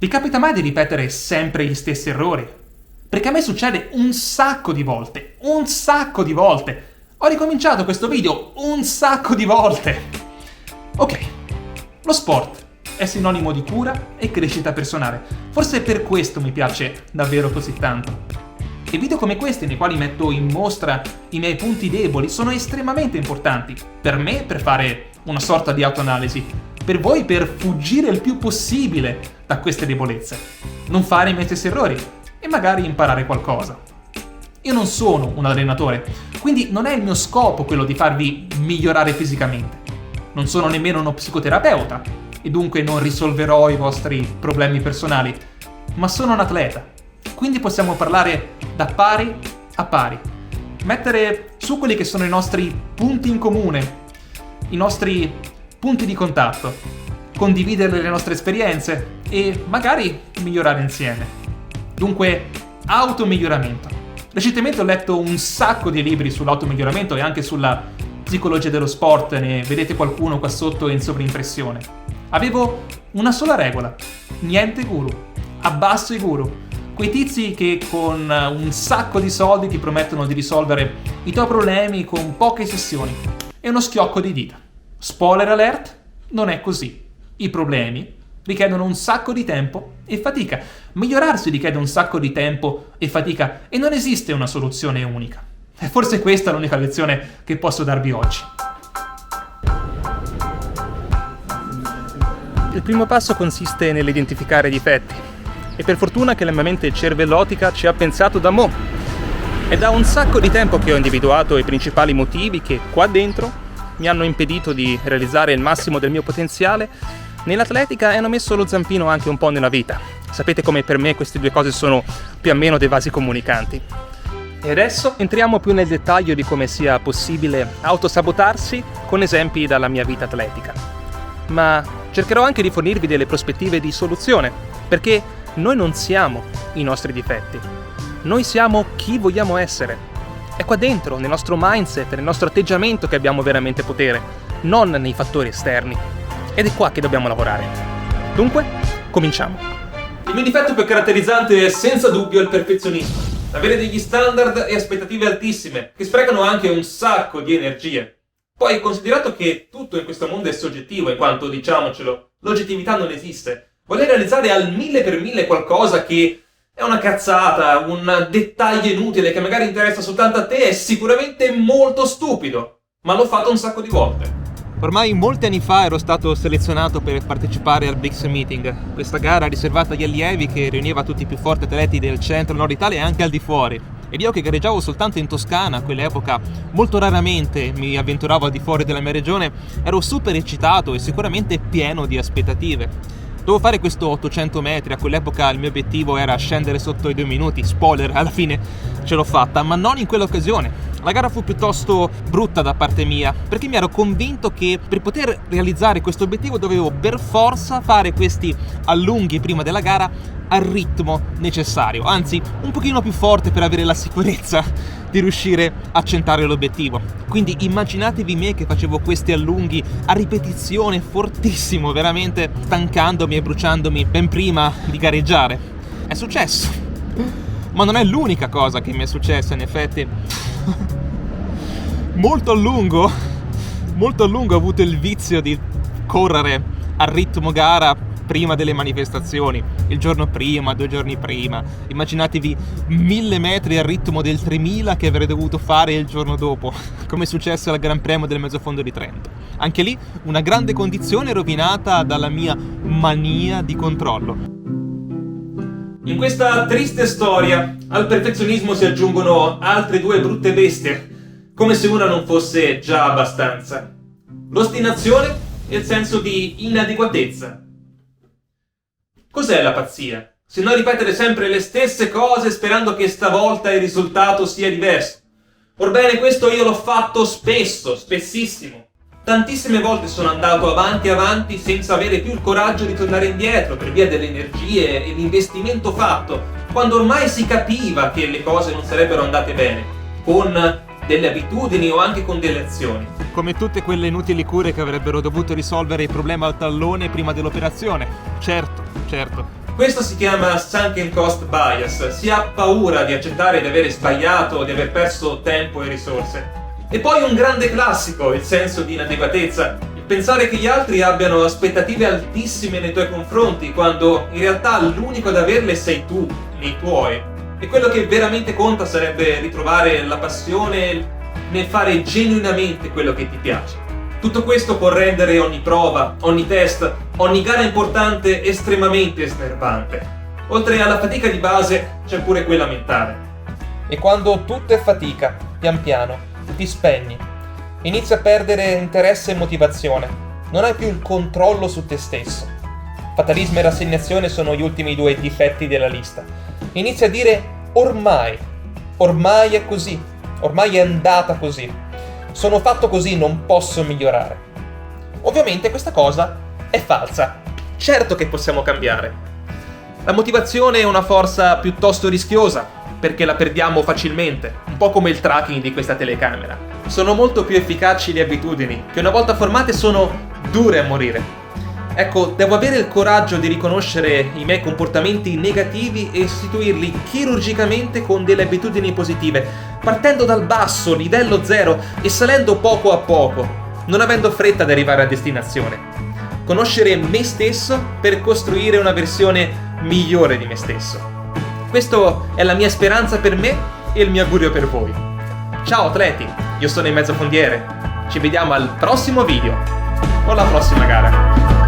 Vi capita mai di ripetere sempre gli stessi errori? Perché a me succede un sacco di volte. Ho ricominciato questo video un sacco di volte. Ok, lo sport è sinonimo di cura e crescita personale. Forse per questo mi piace davvero così tanto. E video come questi, nei quali metto in mostra i miei punti deboli, sono estremamente importanti. Per me, per fare una sorta di autoanalisi. Per voi, per fuggire il più possibile da queste debolezze. Non fare i miei stessi errori e magari imparare qualcosa. Io non sono un allenatore, quindi non è il mio scopo quello di farvi migliorare fisicamente. Non sono nemmeno uno psicoterapeuta e dunque non risolverò i vostri problemi personali, ma sono un atleta. Quindi possiamo parlare da pari a pari. Mettere su quelli che sono i nostri punti in comune, i nostri punti di contatto, condividere le nostre esperienze e magari migliorare insieme. Dunque, automiglioramento. Recentemente ho letto un sacco di libri sull'automiglioramento e anche sulla psicologia dello sport, ne vedete qualcuno qua sotto in sovrimpressione. Avevo una sola regola: niente guru, abbasso i guru. Quei tizi che con un sacco di soldi ti promettono di risolvere i tuoi problemi con poche sessioni e uno schiocco di dita. Spoiler alert, non è così. I problemi richiedono un sacco di tempo e fatica. Migliorarsi richiede un sacco di tempo e fatica e non esiste una soluzione unica. E forse questa è l'unica lezione che posso darvi oggi. Il primo passo consiste nell'identificare i difetti. E per fortuna che la mia mente cervellotica ci ha pensato da mo'. È da un sacco di tempo che ho individuato i principali motivi che qua dentro mi hanno impedito di realizzare il massimo del mio potenziale nell'atletica e hanno messo lo zampino anche un po' nella vita. Sapete come per me queste due cose sono più o meno dei vasi comunicanti. E adesso entriamo più nel dettaglio di come sia possibile autosabotarsi con esempi dalla mia vita atletica. Ma cercherò anche di fornirvi delle prospettive di soluzione, perché noi non siamo i nostri difetti. Noi siamo chi vogliamo essere. È qua dentro, nel nostro mindset, nel nostro atteggiamento che abbiamo veramente potere, non nei fattori esterni. Ed è qua che dobbiamo lavorare. Dunque, cominciamo. Il mio difetto più caratterizzante è senza dubbio il perfezionismo. Avere degli standard e aspettative altissime, che sprecano anche un sacco di energie. Poi, considerato che tutto in questo mondo è soggettivo, in quanto, diciamocelo, l'oggettività non esiste, voler realizzare al 1000 qualcosa che è una cazzata, un dettaglio inutile che magari interessa soltanto a te è sicuramente molto stupido, ma l'ho fatto un sacco di volte. Ormai molti anni fa ero stato selezionato per partecipare al Brix Meeting, questa gara riservata agli allievi che riuniva tutti i più forti atleti del centro-nord Italia e anche al di fuori. Ed io che gareggiavo soltanto in Toscana, a quell'epoca molto raramente mi avventuravo al di fuori della mia regione, ero super eccitato e sicuramente pieno di aspettative. Dovevo fare questo 800 metri, a quell'epoca il mio obiettivo era scendere sotto i 2 minuti, spoiler, alla fine ce l'ho fatta, ma non in quell'occasione. La gara fu piuttosto brutta da parte mia, perché mi ero convinto che per poter realizzare questo obiettivo dovevo per forza fare questi allunghi prima della gara al ritmo necessario, anzi un pochino più forte per avere la sicurezza di riuscire a centrare l'obiettivo. Quindi immaginatevi me che facevo questi allunghi a ripetizione fortissimo, veramente stancandomi e bruciandomi ben prima di gareggiare. È successo, ma non è l'unica cosa che mi è successa, in effetti. Molto a lungo ho avuto il vizio di correre al ritmo gara prima delle manifestazioni, il giorno prima, 2 giorni prima. Immaginatevi 1000 metri al ritmo del 3000 che avrei dovuto fare il giorno dopo, come è successo al Gran Premio del Mezzofondo di Trento. Anche lì una grande condizione rovinata dalla mia mania di controllo. In questa triste storia al perfezionismo si aggiungono altre 2 brutte bestie, come se una non fosse già abbastanza: l'ostinazione e il senso di inadeguatezza. Cos'è la pazzia? Se non ripetere sempre le stesse cose sperando che stavolta il risultato sia diverso. Orbene, questo io l'ho fatto spesso, spessissimo. Tantissime volte sono andato avanti senza avere più il coraggio di tornare indietro per via delle energie e l'investimento fatto, quando ormai si capiva che le cose non sarebbero andate bene, con delle abitudini o anche con delle azioni. Come tutte quelle inutili cure che avrebbero dovuto risolvere il problema al tallone prima dell'operazione. Certo. Questo si chiama sunken cost bias, si ha paura di accettare di avere sbagliato, di aver perso tempo e risorse. E poi un grande classico, il senso di inadeguatezza, il pensare che gli altri abbiano aspettative altissime nei tuoi confronti, quando in realtà l'unico ad averle sei tu, nei tuoi. E quello che veramente conta sarebbe ritrovare la passione nel fare genuinamente quello che ti piace. Tutto questo può rendere ogni prova, ogni test, ogni gara importante estremamente snervante. Oltre alla fatica di base c'è pure quella mentale. E quando tutto è fatica, pian piano, ti spegni. Inizi a perdere interesse e motivazione. Non hai più il controllo su te stesso. Fatalismo e rassegnazione sono gli ultimi due difetti della lista. Inizi a dire ormai è così, ormai è andata così. Sono fatto così, non posso migliorare. Ovviamente questa cosa è falsa. Certo che possiamo cambiare. La motivazione è una forza piuttosto rischiosa, perché la perdiamo facilmente, un po' come il tracking di questa telecamera. Sono molto più efficaci le abitudini, che una volta formate sono dure a morire. Ecco, devo avere il coraggio di riconoscere i miei comportamenti negativi e sostituirli chirurgicamente con delle abitudini positive, partendo dal basso, livello 0, e salendo poco a poco, non avendo fretta ad arrivare a destinazione. Conoscere me stesso per costruire una versione migliore di me stesso. Questa è la mia speranza per me e il mio augurio per voi. Ciao atleti, io sono il mezzofondiere. Ci vediamo al prossimo video o alla prossima gara.